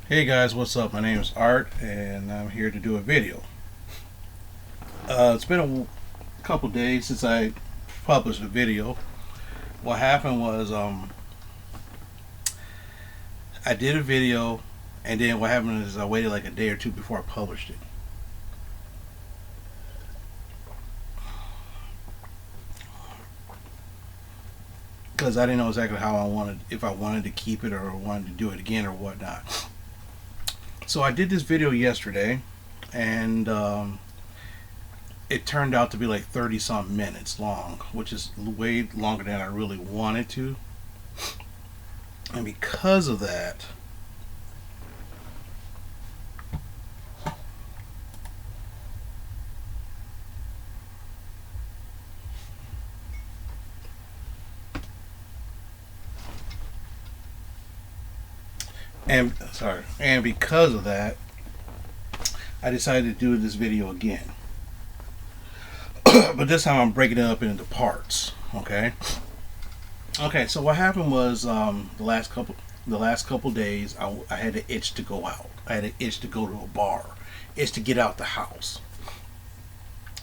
Hey guys, what's up? My name is Art and I'm here to do a video. It's been a couple days since I published a video. What happened was I did a video, and then what happened is I waited like a day or two before I published it. Because I didn't know exactly how I wanted, if I wanted to keep it or wanted to do it again or whatnot. So I did this video yesterday, and it turned out to be like 30 something minutes long, which is way longer than I really wanted to. And because of that, and because of that, I decided to do this video again. But this time I'm breaking it up into parts. Okay, so what happened was the last couple days I had an itch to go out. I had an itch to go to a bar, itch to get out the house,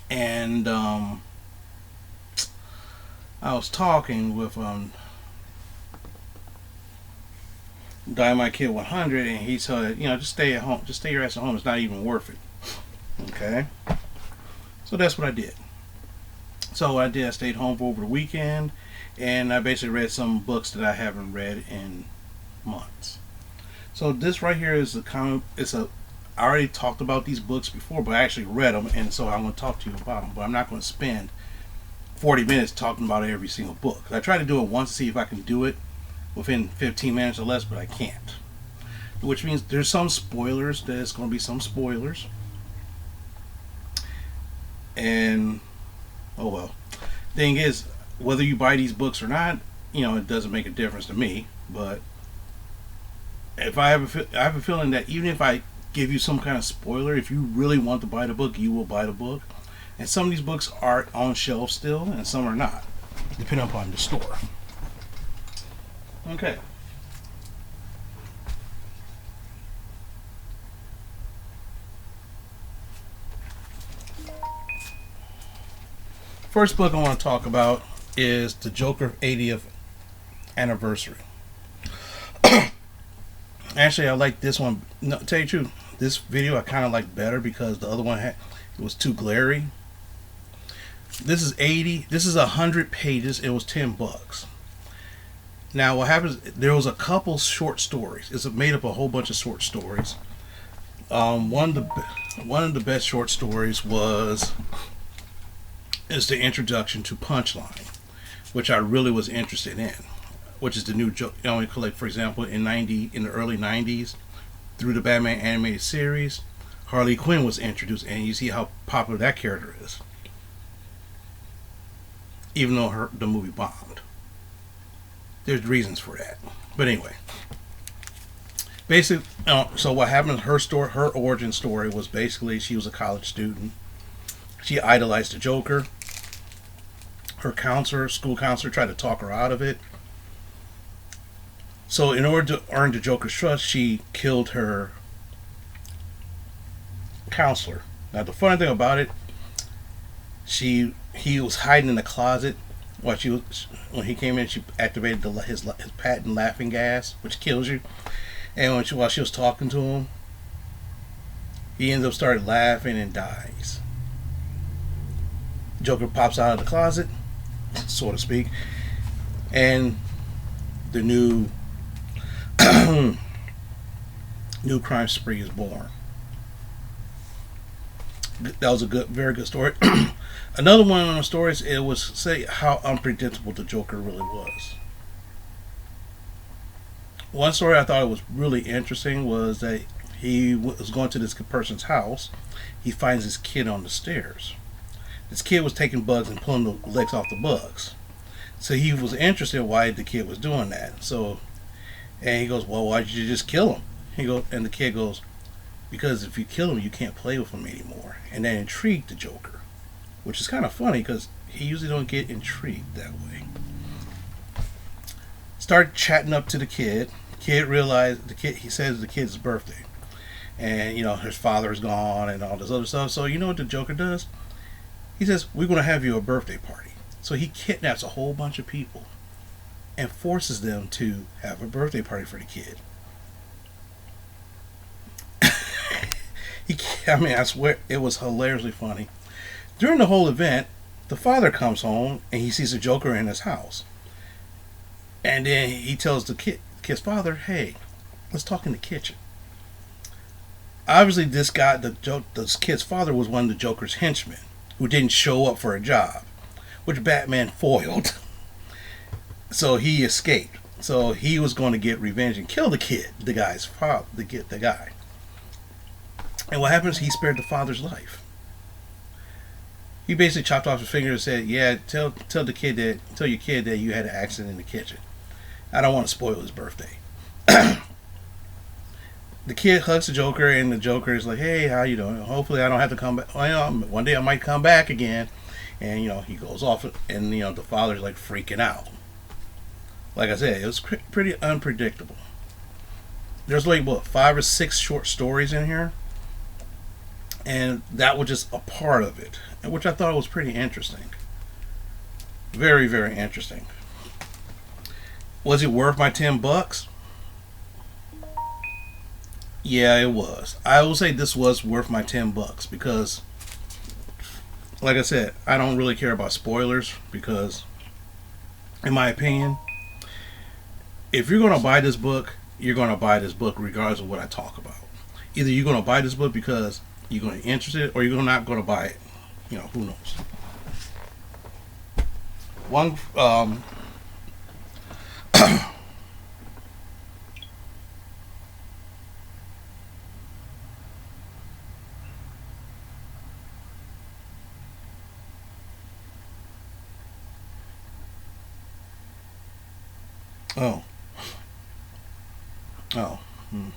and I was talking with Dynamite Kid 100, and he said, just stay at home, just stay your ass at home. It's not even worth it. Okay, so that's what I did. So I did. I stayed home for over the weekend, and I basically read some books that I haven't read in months. So this right here is a comic. I already talked about these books before, but I actually read them, and so I'm going to talk to you about them. But I'm not going to spend 40 minutes talking about every single book. I tried to do it once to see if I can do it within 15 minutes or less, but I can't. Which means there's some spoilers. There's going to be some spoilers, and oh well. Thing is, whether you buy these books or not, it doesn't make a difference to me. But if I have a feeling that even if I give you some kind of spoiler, if you really want to buy the book, you will buy the book. And some of these books are on shelves still, and some are not, depending upon the store. Okay. First book I want to talk about is The Joker 80th Anniversary. Actually, I like this one. No, to tell you the truth, this video I kind of like better because the other one it was too glary. This is 80. This is 100 pages. It was $10. Now, what happens? There was a couple short stories. It's made up a whole bunch of short stories. One of the best short stories is the introduction to Punchline, which I really was interested in, which is the new joke. Like for example, in the early '90s, through the Batman animated series, Harley Quinn was introduced, and you see how popular that character is, even though the movie bombed. There's reasons for that, but anyway. Basically, so what happened? Her origin story was basically she was a college student. She idolized the Joker. Her school counselor, tried to talk her out of it. So, in order to earn the Joker's trust, she killed her counselor. Now, the funny thing about it, he was hiding in the closet when he came in. She activated his patent laughing gas, which kills you. And while she was talking to him, he ends up started laughing and dies. Joker pops out of the closet, so to speak, and the new new crime spree is born. That was a very good story. Another one of the stories, it was say how unpredictable the Joker really was. One story I thought was really interesting was that he was going to this person's house. He finds this kid on the stairs. This kid was taking bugs and pulling the legs off the bugs. So he was interested in why the kid was doing that. And he goes, "Well, why did you just kill him?" And the kid goes, "Because if you kill him, you can't play with him anymore." And that intrigued the Joker, which is kind of funny because he usually don't get intrigued that way. Started chatting up to the kid, Kid realized the kid. He says the kid's birthday, and his father is gone and all this other stuff. So you know what the Joker does? He says we're gonna have you a birthday party. So he kidnaps a whole bunch of people and forces them to have a birthday party for the kid. I swear it was hilariously funny. During the whole event, the father comes home and he sees the Joker in his house. And then he tells the kid's father, "Hey, let's talk in the kitchen." Obviously, this kid's father was one of the Joker's henchmen who didn't show up for a job, which Batman foiled. So he escaped. So he was going to get revenge and kill the kid, the guy's father, the guy. And what happens? He spared the father's life. He basically chopped off his finger and said, "Yeah, tell your kid that you had an accident in the kitchen. I don't want to spoil his birthday." The kid hugs the Joker, and the Joker is like, "Hey, how you doing? Hopefully, I don't have to come back. Well, one day I might come back again." And he goes off, and the father's like freaking out. Like I said, it was pretty unpredictable. There's like 5 or 6 short stories in here, and that was just a part of it, which I thought was pretty interesting. Very, very interesting. Was it worth my $10? Yeah, it was. I will say this was worth my $10 because, like I said, I don't really care about spoilers because, in my opinion, if you're going to buy this book, you're going to buy this book regardless of what I talk about. Either you're going to buy this book because you're going to be interested, or you're not going to buy it. Who knows? One, oh, oh, hmm.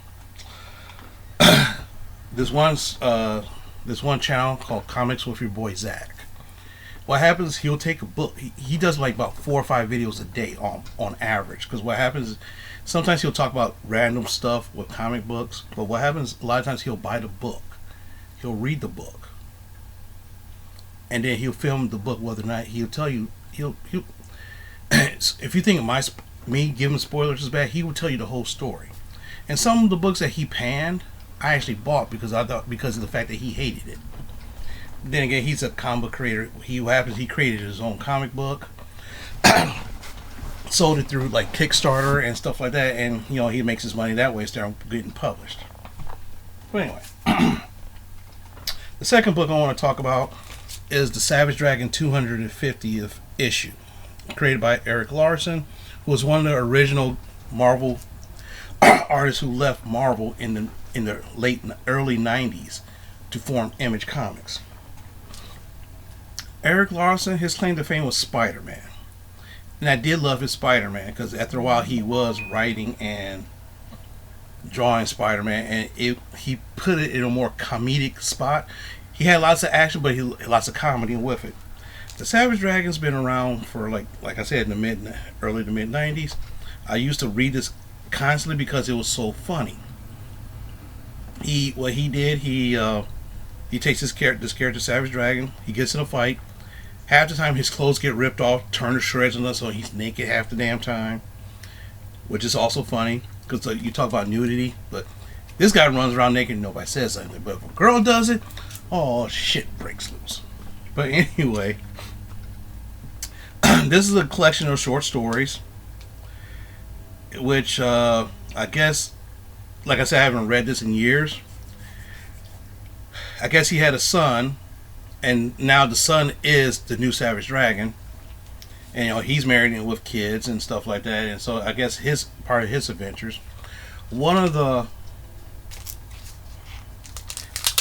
This one channel called Comics with Your Boy Zach. What happens? He'll take a book. He does like about 4 or 5 videos a day on average. Because what happens is sometimes he'll talk about random stuff with comic books. But what happens a lot of times he'll buy the book, he'll read the book, and then he'll film the book. Whether or not he'll tell you he'll if you think of me giving spoilers is bad, he will tell you the whole story. And some of the books that he panned, I actually bought because of the fact that he hated it. Then again, he's a comic book creator. He created his own comic book, sold it through like Kickstarter and stuff like that, and he makes his money that way instead of getting published. But anyway, the second book I want to talk about is the Savage Dragon 250th issue, created by Erik Larsen, who was one of the original Marvel artists who left Marvel in the early 90s to form Image Comics. Erik Larsen, his claim to fame was Spider-Man. And I did love his Spider-Man because after a while he was writing and drawing Spider-Man, and he put it in a more comedic spot. He had lots of action, but lots of comedy with it. The Savage Dragon's been around for like I said, in the early to mid 90s. I used to read this constantly because it was so funny. He takes this character Savage Dragon. He gets in a fight. Half the time his clothes get ripped off, turned to shreds, and so he's naked half the damn time, which is also funny because you talk about nudity, but this guy runs around naked and nobody says anything. But if a girl does it, oh, shit breaks loose. But anyway, this is a collection of short stories, which I guess, like I said, I haven't read this in years. I guess he had a son, and now the son is the new Savage Dragon, and he's married and with kids and stuff like that. And so I guess part of his adventures, one of the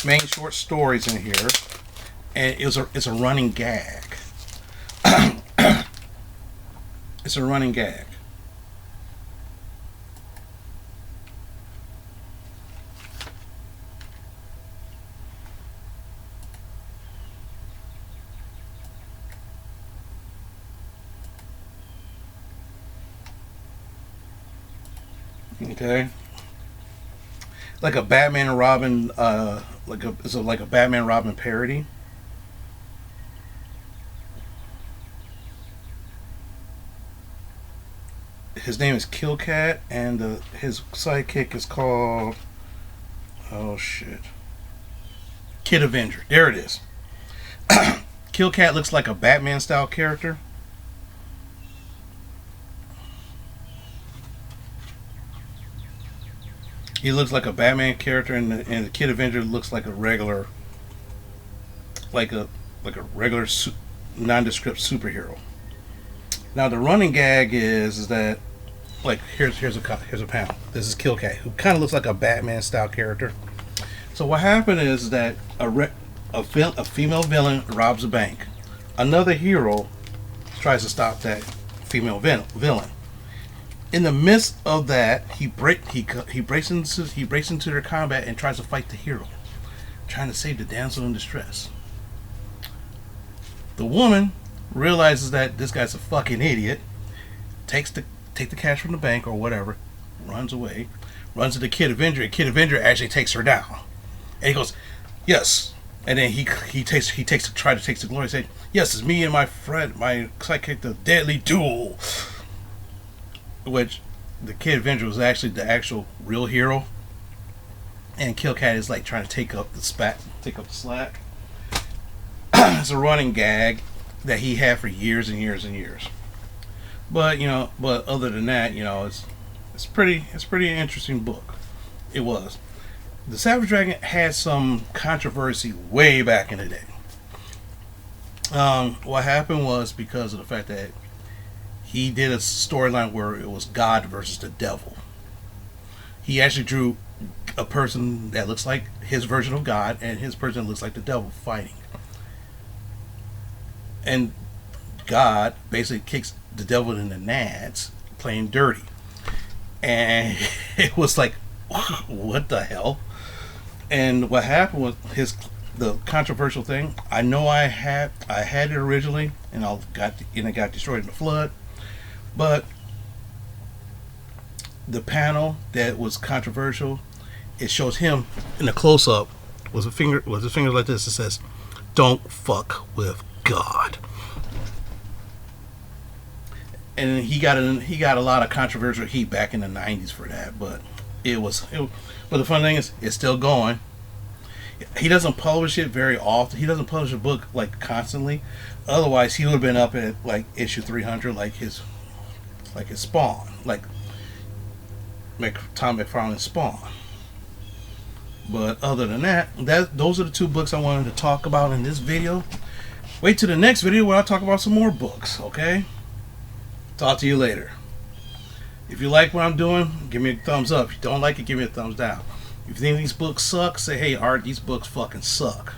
main short stories in here, and it's a running gag. It's a running gag. Okay, like a Batman and Robin, like a Batman Robin parody. His name is Killcat, and his sidekick is called, oh shit, Kid Avenger. There it is. Killcat looks like a Batman style character. He looks like a Batman character, and the Kid Avenger looks like a regular, like a like a regular nondescript superhero. Now the running gag is that, like, here's a panel. This is Killcat, who kind of looks like a Batman style character. So what happened is that a female villain robs a bank. Another hero tries to stop that female villain. In the midst of that, he breaks into their combat and tries to fight the hero, trying to save the damsel in distress. The woman realizes that this guy's a fucking idiot, takes the cash from the bank or whatever, runs away, runs to the Kid Avenger, and Kid Avenger actually takes her down. And he goes, yes. And then he takes the glory, saying, yes, it's me and my friend, my sidekick, the deadly duel. Which the Kid Avenger was actually the actual real hero, and Killcat is like trying to take up the slack. It's a running gag that he had for years and years and years. But other than that, it's pretty interesting book. It was. The Savage Dragon had some controversy way back in the day. What happened was because of the fact that he did a storyline where it was God versus the devil. He actually drew a person that looks like his version of God and his person that looks like the devil fighting. And God basically kicks the devil in the nads, playing dirty. And it was like, what the hell? And what happened was the controversial thing. I know I had it originally, and it got destroyed in the flood. But the panel that was controversial, it shows him in a close up with a finger like this. It says, "Don't fuck with God." And he got a lot of controversial heat back in the '90s for that. But but the fun thing is, it's still going. He doesn't publish it very often. He doesn't publish a book like constantly. Otherwise, he would have been up at like issue 300, like his Spawn, like Tom McFarlane's Spawn. But other than that, those are the two books I wanted to talk about in this video. Wait till the next video where I talk about some more books, okay? Talk to you later. If you like what I'm doing, give me a thumbs up. If you don't like it, give me a thumbs down. If you think these books suck, say, hey, Art, these books fucking suck.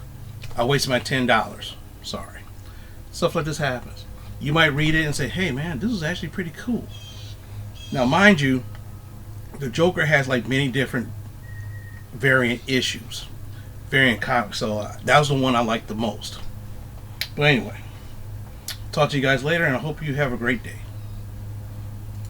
I wasted my $10. Sorry. Stuff like this happens. You might read it and say, hey, man, this is actually pretty cool. Now, mind you, the Joker has like many different variant issues, variant comics. So that was the one I liked the most. But anyway, talk to you guys later, and I hope you have a great day.